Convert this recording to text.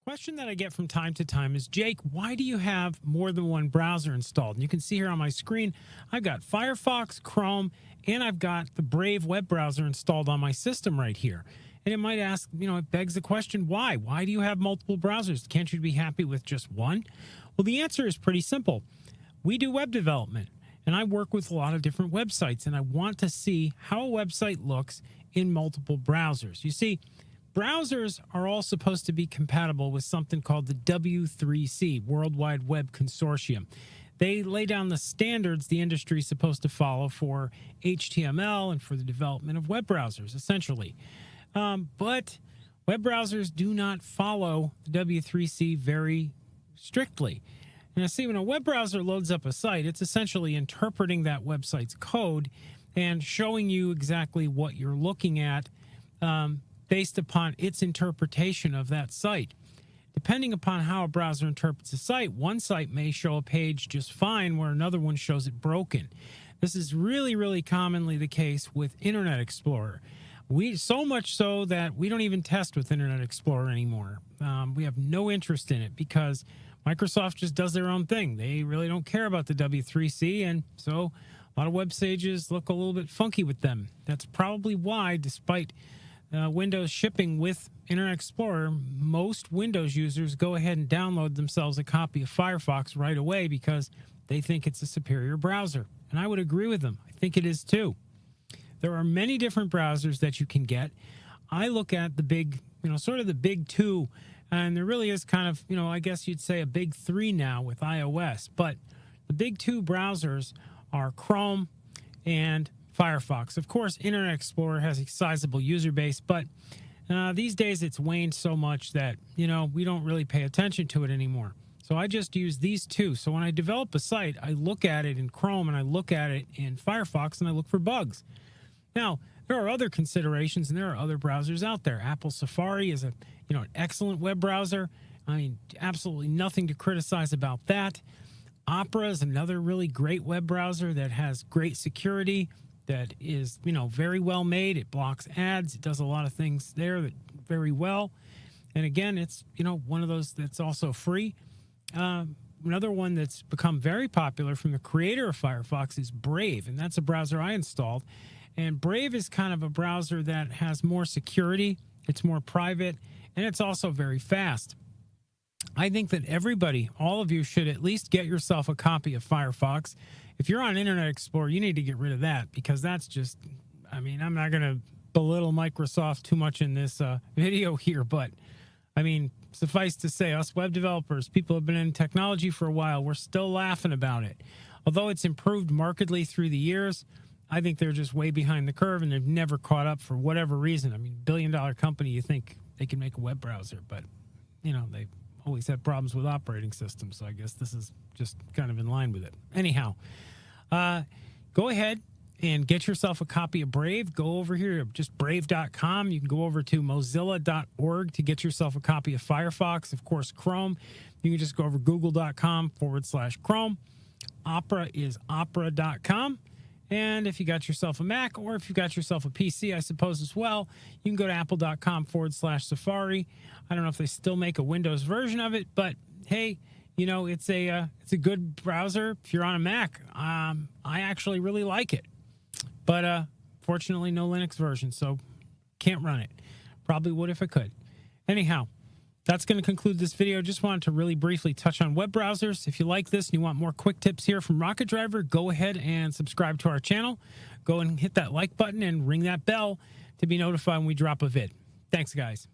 Question that I get from time to time is, Jake, why do you have more than one browser installed? And you can see here on my screen, I've got Firefox, Chrome, and I've got the Brave web browser installed on my system right here. And it might ask, it begs the question, why? Why do you have multiple browsers? Can't you be happy with just one? Well, the answer is pretty simple. We do web development, and I work with a lot of different websites, and I want to see how a website looks in multiple browsers. You see, browsers are all supposed to be compatible with something called the W3C, World Wide Web Consortium. They lay down the standards the industry is supposed to follow for HTML and for the development of web browsers, essentially. But web browsers do not follow the W3C very strictly. And see, when a web browser loads up a site, it's essentially interpreting that website's code and showing you exactly what you're looking at based upon its interpretation of that site. Depending upon how a browser interprets a site, one site may show a page just fine where another one shows it broken. This is really, really commonly the case with Internet Explorer. So much so that we don't even test with Internet Explorer anymore. We have no interest in it because Microsoft just does their own thing. They really don't care about the W3C, and so a lot of web pages look a little bit funky with them. That's probably why, despite Windows shipping with Internet Explorer, most Windows users go ahead and download themselves a copy of Firefox right away because they think it's a superior browser. And I would agree with them. I think it is too. There are many different browsers that you can get. I look at the big, sort of the big two, and there really is kind of, I guess you'd say a big three now with iOS. But the big two browsers are Chrome and Firefox. Of course, Internet Explorer has a sizable user base, but these days it's waned so much that, we don't really pay attention to it anymore. So I just use these two. So when I develop a site, I look at it in Chrome and I look at it in Firefox and I look for bugs. Now, there are other considerations and there are other browsers out there. Apple Safari is an excellent web browser. I mean, absolutely nothing to criticize about that. Opera is another really great web browser that has great security, that is, very well made. It blocks ads. It does a lot of things there that very well. And again, it's, one of those that's also free. Another one that's become very popular from the creator of Firefox is Brave, and that's a browser I installed. And Brave is kind of a browser that has more security, it's more private, and it's also very fast. I think that everybody, all of you, should at least get yourself a copy of Firefox. If you're on Internet Explorer, you need to get rid of that because that's just, I'm not going to belittle Microsoft too much in this video here, but suffice to say, us web developers, people who have been in technology for a while, we're still laughing about it. Although it's improved markedly through the years, I think they're just way behind the curve and they've never caught up for whatever reason. Billion-dollar company, you think they can make a web browser, but, they've always had problems with operating systems, so I guess this is just kind of in line with it. Anyhow, go ahead and get yourself a copy of Brave. Go over here to just brave.com. You can go over to mozilla.org to get yourself a copy of Firefox. Of course, Chrome. You can just go over google.com/Chrome. Opera is opera.com. And if you got yourself a Mac or if you got yourself a PC, I suppose as well, you can go to apple.com/Safari. I don't know if they still make a Windows version of it, but hey, it's a good browser if you're on a Mac. I actually really like it, but fortunately no Linux version, so can't run it. Probably would if I could. Anyhow, that's going to conclude this video. Just wanted to really briefly touch on web browsers. If you like this and you want more quick tips here from Rocket Driver, go ahead and subscribe to our channel. Go and hit that like button and ring that bell to be notified when we drop a vid. Thanks, guys.